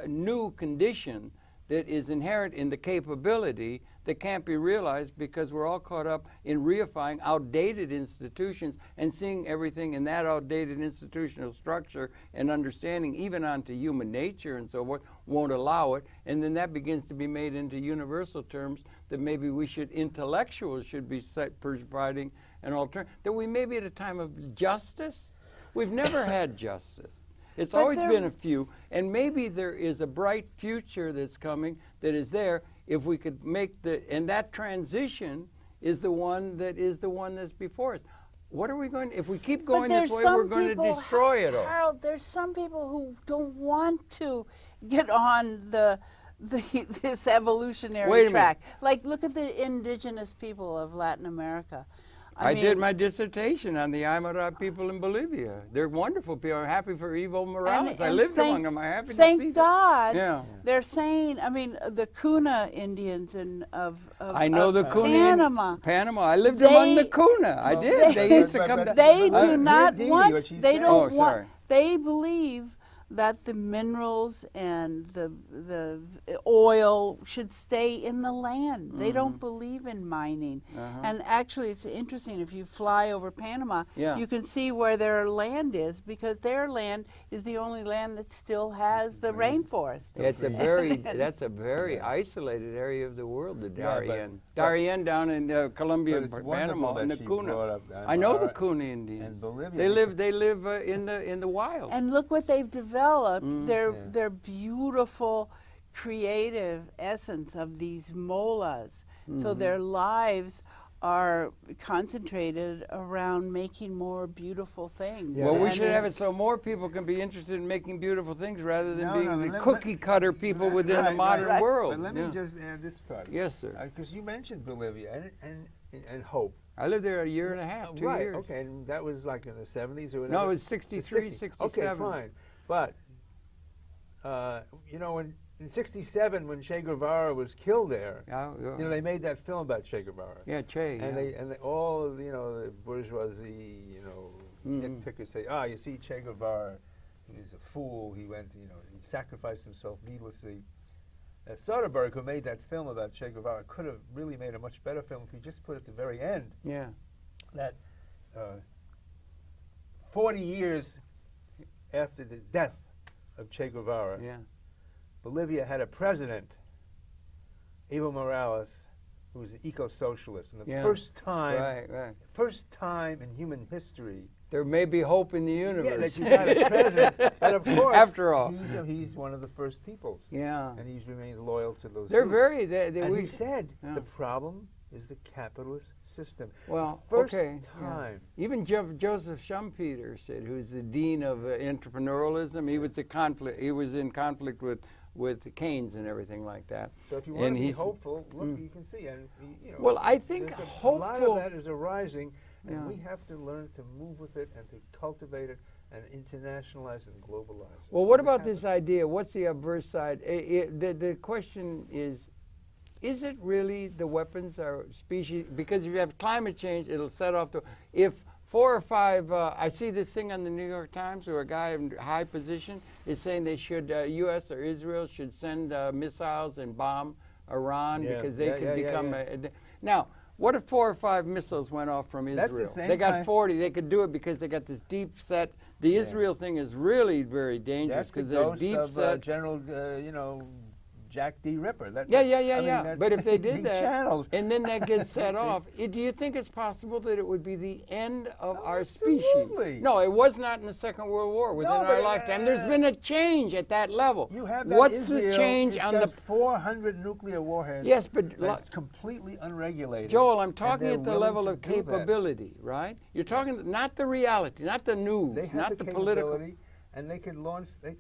new condition that is inherent in the capability that can't be realized because we're all caught up in reifying outdated institutions and seeing everything in that outdated institutional structure and understanding, even onto human nature and so forth, won't allow it. And then that begins to be made into universal terms that maybe intellectuals should be providing an alternative, that we may be at a time of justice. We've never had justice. It's always been a few, and maybe there is a bright future that's coming that is there if we could make and that transition is the one that's before us. What are we going, if we keep going this way, we're going to destroy it all. Harold, there's some people who don't want to get on this evolutionary track. Like, look at the indigenous people of Latin America. I mean, did my dissertation on the Aymara people in Bolivia. They're wonderful people. I'm happy for Evo Morales. I lived among them. I'm happy to see them. Thank God. Yeah. They're saying, I mean, the Kuna Indians of Panama. Panama. I lived among the Kuna. I did. They used to come down. They do not want, they don't want, they believe that the minerals and the oil should stay in the land. They don't believe in mining. And actually, it's interesting, if you fly over Panama, you can see where their land is, because their land is the only land that still has the rainforest. It's that's a very isolated area of the world, the Darien. Darien down in Colombia, Panama, and the Kuna. I know the Kuna Indians. They live in the wild. And look what they've developed. Their beautiful creative essence of these molas. So their lives are concentrated around making more beautiful things. Yeah, Well, we And should have it so more people can be interested in making beautiful things rather than No, being no, the let- cookie cutter people within the Right, modern right. world. But let me Yeah. just add this part. Yes, sir. Because you mentioned Bolivia and hope. I lived there a year and a half, 2 right, years. okay, and that was like in the 70s or whatever? No, it was 63, 60. 67. Okay, fine. But, you know, in 67, when Che Guevara was killed there, Yeah, yeah. you know, they made that film about Che Guevara. Yeah, Che. And yeah. they all of, you know, the bourgeoisie, you know, nitpickers say, you see Che Guevara, he was a fool, he went, you know, he sacrificed himself needlessly. Soderbergh, who made that film about Che Guevara, could have really made a much better film if he just put at the very end Yeah. that 40 years after the death of Che Guevara, Yeah. Bolivia had a president, Evo Morales, who was an eco-socialist. And the Yeah. first time Right. in human history, There may be hope in the universe. yeah, that you got a president. But of course, After all. he's one of the first peoples. Yeah. And he's remained loyal to those They're groups. very. And he said, Yeah. the problem is the capitalist system. Well, the first okay. time. Yeah. Even Joseph Schumpeter said, who's the dean of entrepreneurialism, he was in conflict with Keynes and everything like that. So if you want And to be he's- hopeful, look, you can see. And, you know, Well, I think there's a hopeful. lot of that is arising, and Yeah. we have to learn to move with it and to cultivate it and internationalize and globalize it. Well, what We about have this to- idea? What's the adverse side? The question is it really the weapons are species? Because if you have climate change, it'll set off the. If 4 or 5, I see this thing on the New York Times where a guy in high position is saying they should, U.S. or Israel should send missiles and bomb Iran Yeah, because they yeah, could yeah, yeah, become. yeah. Now, what if 4 or 5 missiles went off from Israel? That's the same They got kind- 40. They could do it because they got this deep set. The Israel thing is really very dangerous That's the because they're ghost deep of set. General, you know, Jack D. Ripper. Yeah. I mean, But if they he did that, channeled. and then that gets set off, do you think it's possible that it would be the end of our species? Absolutely. No, it was not in the Second World War within No, our but, lifetime. There's been a change at that level. You have that What's Israel, the change it on does the? 400 nuclear warheads. Yes, but that's completely unregulated. Joel, I'm and talking they're at the willing level to of do that. capability, right? You're talking not the reality, not the news, They have not the the political. capability, and they could launch. They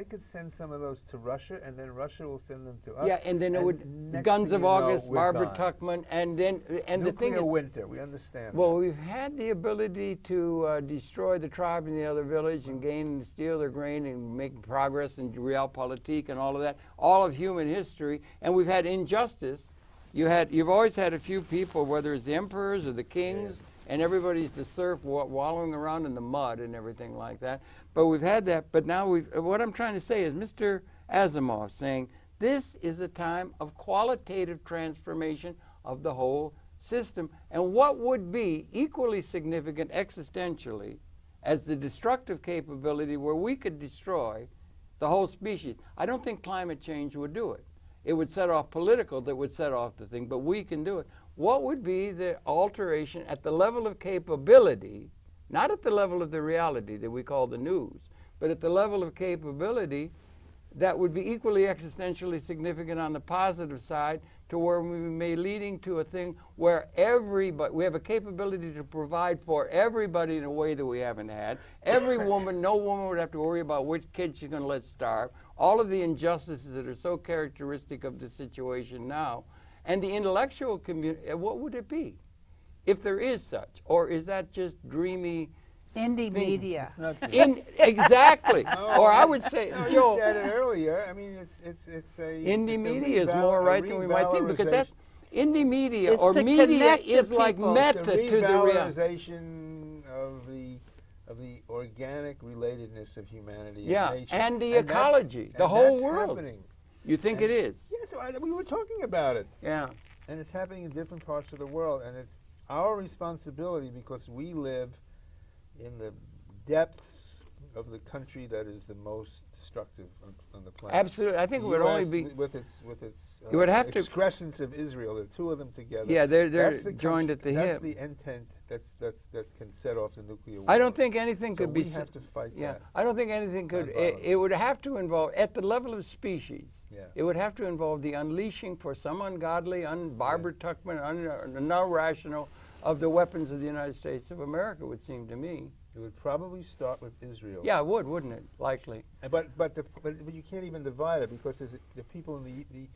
could send some of those to Russia, and then Russia will send them to us. Yeah, and then it would next Guns thing of you know, August, we're Barbara gone. Tuchman, and then and the thing Nuclear is, winter. We understand. well, that. we've had the ability to destroy the tribe in the other village and gain and steal their grain and make progress in realpolitik and all of that, all of human history, and we've had injustice. You've always had a few people, whether it's the emperors or the kings, and everybody's the serf wallowing around in the mud and everything like that. But we've had that. But now what I'm trying to say is Mr. Asimov saying this is a time of qualitative transformation of the whole system. And what would be equally significant existentially as the destructive capability where we could destroy the whole species. I don't think climate change would do it. It would set off political that would set off the thing, but we can do it. What would be the alteration at the level of capability, not at the level of the reality that we call the news, but at the level of capability that would be equally existentially significant on the positive side to where we may leading to a thing where everybody, we have a capability to provide for everybody in a way that we haven't had. Every woman, no woman would have to worry about which kid she's going to let starve. All of the injustices that are so characteristic of the situation now. And the intellectual community, what would it be if there is such? Or is that just dreamy? Indie media. It's not true. Exactly. No, Or I would say, no, Joe, you said it earlier. I mean, it's a indie it's a media is more right than we might think because that's revalorization. indie media It's or to media connect to is like people. meta It's a to the reality. revalorization of the organic relatedness of humanity. Yeah, and nature. and the that's- ecology, the and whole that's world. Happening. You think And- it is? Yes, we were talking about it, Yeah. and it's happening in different parts of the world, and it's our responsibility because we live in the depths of the country that is the most destructive on the planet. Absolutely. I think it would only US be. with its You would have to- excrescence of Israel, the two of them together. Yeah, they're That's the joined country- at the That's hip. the intent that can set off the nuclear war. I don't think anything So could be. we have to fight Yeah, that. I don't think anything could. Nonviolently. It would have to involve at the level of species. It would have to involve the unleashing for some ungodly, Barbara Tuchman, irrational of the weapons of the United States of America, would seem to me. It would probably start with Israel. Yeah, it would, wouldn't it? Likely. But you can't even divide it, because there's the people in the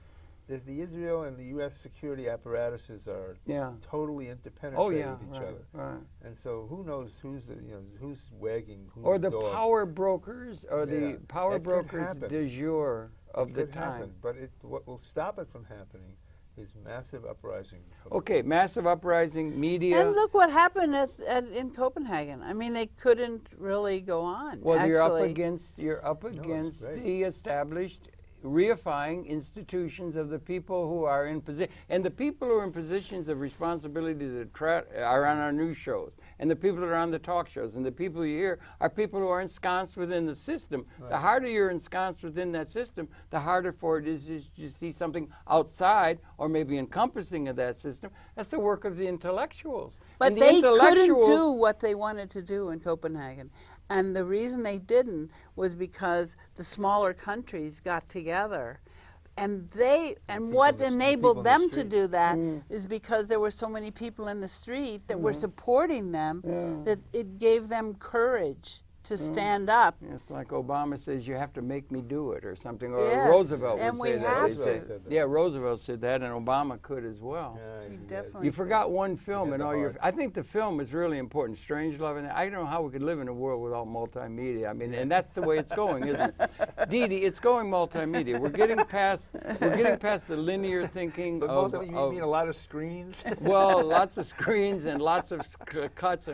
Israel and the U.S. security apparatuses are totally interpenetrated with each other. Right. And so who knows who's wagging who's or the dog. Power brokers, or the power That brokers du jour of the could time. happen, but what will stop it from happening is massive uprising. Okay, massive uprising, media. And look what happened in Copenhagen. I mean, they couldn't really go on. Well, actually. you're up against the established, reifying institutions of the people who are in position, and the people who are in positions of responsibility that are on our news shows, and the people that are on the talk shows, and the people you hear are people who are ensconced within the system. Right. The harder you're ensconced within that system, the harder for it is to see something outside or maybe encompassing of that system. That's the work of the intellectuals. But they couldn't do what they wanted to do in Copenhagen. And the reason they didn't was because the smaller countries got together. And what enabled them to do that is because there were so many people in the street that were supporting them, that it gave them courage to stand up. It's like Obama says, you have to make me do it, or something, or Yes, Roosevelt and would we say have that. to. Yeah, Roosevelt said that, and Obama could as well. Yeah, He definitely You forgot one film Yeah, in the all your. heart. I think the film is really important. Strange Love, and I don't know how we could live in a world without multimedia. I mean, and that's the way it's going, isn't it? DeeDee, it's going multimedia. We're getting past the linear thinking But of. you mean a lot of screens? Well, lots of screens and lots of cuts.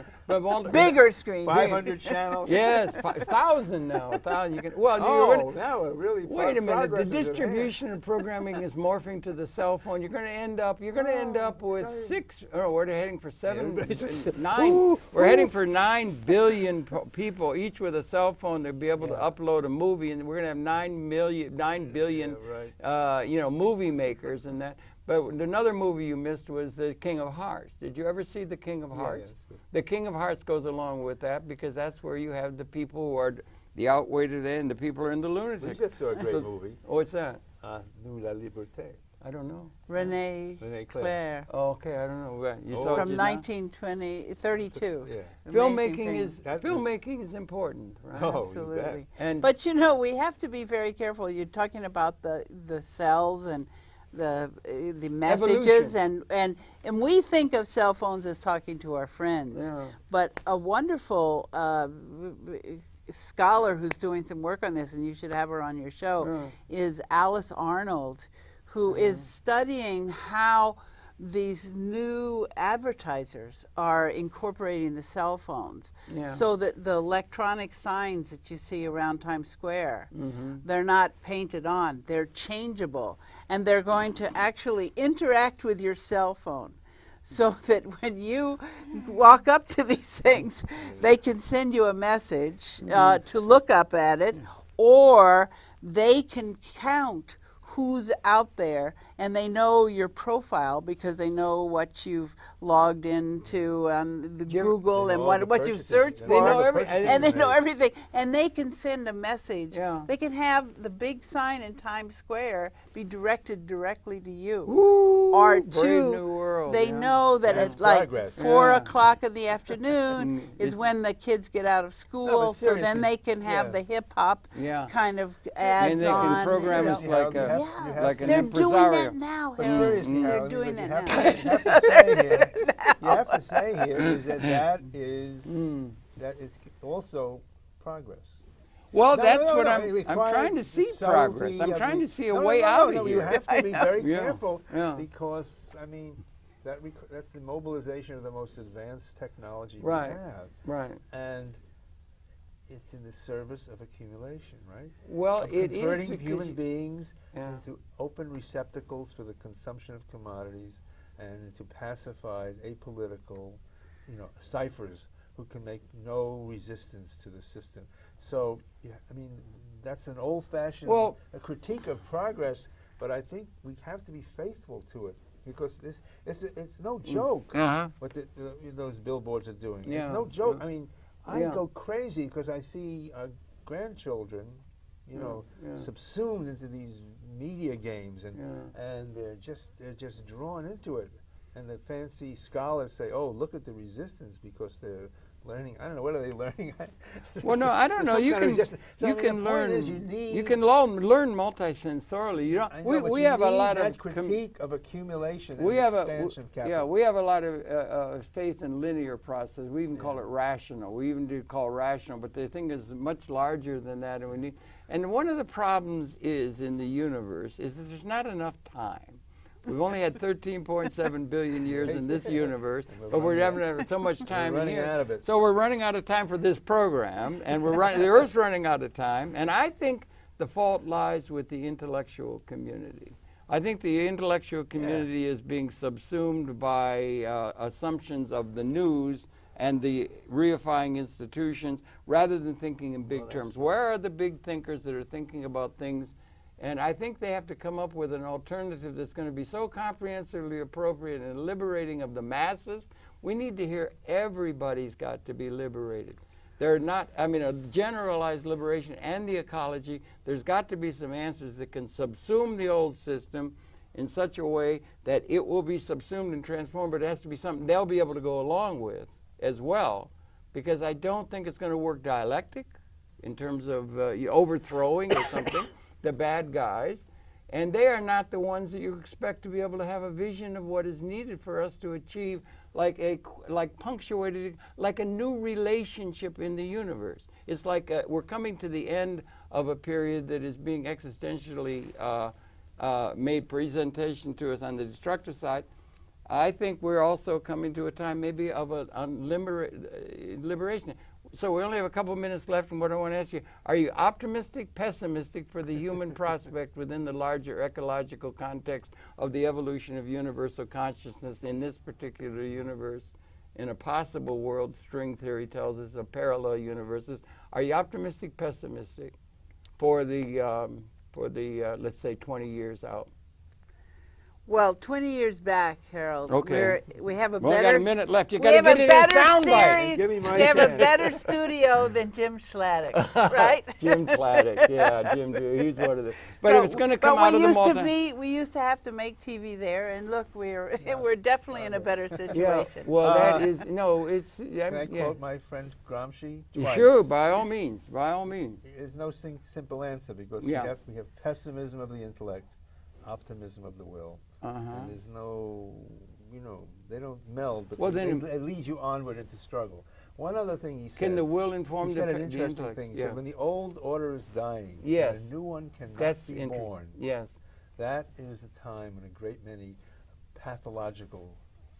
Bigger screens. 500 channels. Yes, 1,000 now. 1,000. You can. Well, now we're really. Wait a minute. The progress is distribution of programming is morphing to the cell phone. You're going to end up with 6. Oh, we're heading for 9. We're heading for 9 billion people, each with a cell phone, to be able to upload a movie, and we're going to have 9 billion, movie makers and that. But another movie you missed was The King of Hearts. Did you ever see The King of Hearts? Yeah, The King of Hearts goes along with that, because that's where you have the people who are the outweighted and the people who are in the lunatics. We just saw a great movie. What's that? Nous la liberté. I don't know. Renee Claire. Oh, okay, I don't know. You saw From 1932. Yeah. Filmmaking is important, right? Oh, Absolutely. And but we have to be very careful. You're talking about the cells and the messages, and we think of cell phones as talking to our friends. Yeah. But a wonderful scholar who's doing some work on this, and you should have her on your show, is Alice Arnold, who is studying how these new advertisers are incorporating the cell phones, so that the electronic signs that you see around Times Square, they're not painted on, they're changeable, and they're going to actually interact with your cell phone, so that when you walk up to these things, they can send you a message to look up at it, or they can count who's out there, and they know your profile because they know what you've logged into the Google and what you've searched for. They know everything. And they know everything. And they can send a message. Yeah. They can have the big sign in Times Square be directed directly to you. Ooh, or brave two, new world, they know that That's at like progress. 4 o'clock in the afternoon is when the kids get out of school, so then seriously, they can have the hip-hop kind of ads and they on. can program us like an They're impresario. doing that now, But Harold. seriously, They're Harold, doing but that you now. have to say here is that is also progress. Well, No, that's no, what no, I'm it trying to requires see the progress. subtlety I'm of trying the- to see a No, way no, out no, of you here. have to be very Yeah. careful Yeah. because, I mean, that's the mobilization of the most advanced technology Right. we have. Right. And it's in the service of accumulation, right? Well, of it is converting because human beings Yeah. into open receptacles for the consumption of commodities and into pacified, apolitical, ciphers who can make no resistance to the system. So, I mean, that's an old-fashioned a critique of progress, but I think we have to be faithful to it because it's no joke what those billboards are doing. Yeah. It's no joke. I mean, I go crazy because I see grandchildren you know, subsumed into these media games, and they're just drawn into it. And the fancy scholars say, "Oh, look at the resistance because they're learning." I don't know, what are they learning? Well, no, I don't know. You can learn. You can learn multisensorily. You know, we have a lot of critique of accumulation. We have expansion of capital. we have a lot of faith in linear process. We even call it rational. We even do call rational, but the thing is much larger than that, and we need. And one of the problems is in the universe is that there's not enough time. We've only had 13.7 billion years in this universe, but we're having so much time in here. Out of it. So we're running out of time for this program, and the Earth's running out of time. And I think the fault lies with the intellectual community. I think the intellectual community is being subsumed by assumptions of the news and the reifying institutions rather than thinking in big terms. Where are the big thinkers that are thinking about things? And I think they have to come up with an alternative that's going to be so comprehensively appropriate and liberating of the masses. We need to hear everybody's got to be liberated. They're not, I mean, a generalized liberation and the ecology, there's got to be some answers that can subsume the old system in such a way that it will be subsumed and transformed, but it has to be something they'll be able to go along with as well, because I don't think it's going to work dialectic in terms of overthrowing or something. The bad guys, and they are not the ones that you expect to be able to have a vision of what is needed for us to achieve punctuated, like a new relationship in the universe. It's like we're coming to the end of a period that is being existentially made presentation to us on the destructive side. I think we're also coming to a time maybe of a liberation. So we only have a couple of minutes left, and what I want to ask you, are you optimistic, pessimistic for the human prospect within the larger ecological context of the evolution of universal consciousness in this particular universe, in a possible world string theory tells us of parallel universes? Are you optimistic, pessimistic for the let's say 20 years out? Well, 20 years back, Harold, we have a got better. A minute left. You we got to have get a it better in soundbite. series. Give me my We have a chance. better studio than Jim Sladek's, right? Jim Sladek, yeah, Jim. He's one of the. But if it's going to come out of the multi. We used to have to make TV there, and look, we're definitely in a better situation. Yeah, well, that is it's. Can I quote my friend Gramsci twice? Sure, by all means, by all means. There's no simple answer because we have pessimism of the intellect, optimism of the will. And there's no, they don't meld, but they lead you onward into struggle. One other thing he said. Can the will inform the intellect? He said an interesting thing. He said when the old order is dying, yes, and a new one cannot be born. Yes. That is the time when a great many pathological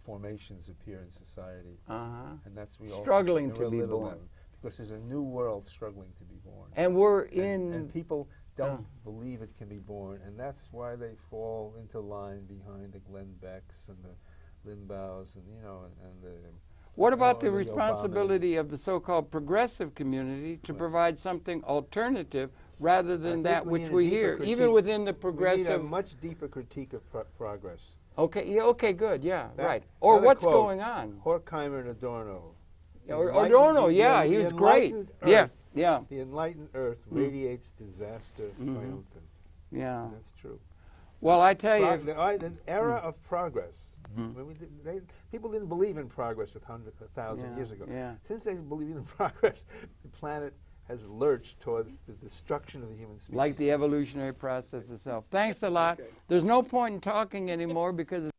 formations appear in society. And that's struggling to be born. Because there's a new world struggling to be born. And we're and people don't believe it can be born, and that's why they fall into line behind the Glenn Becks and the Limbaus and the. What about the responsibility of the so-called progressive community to provide something alternative rather than that which we hear, even within the progressive? We need a much deeper critique of progress. Okay. Yeah. Okay. Good. Yeah. Right. Or what's going on? Horkheimer and Adorno. Adorno. Yeah, he was great. Yeah. Yeah. The enlightened earth radiates disaster triumphant. Yeah. And that's true. Well, I tell you. The era of progress. People didn't believe in progress 1,000 years ago. Yeah. Since they believe in progress, the planet has lurched towards the destruction of the human species. Like the evolutionary process itself. Thanks a lot. There's no point in talking anymore because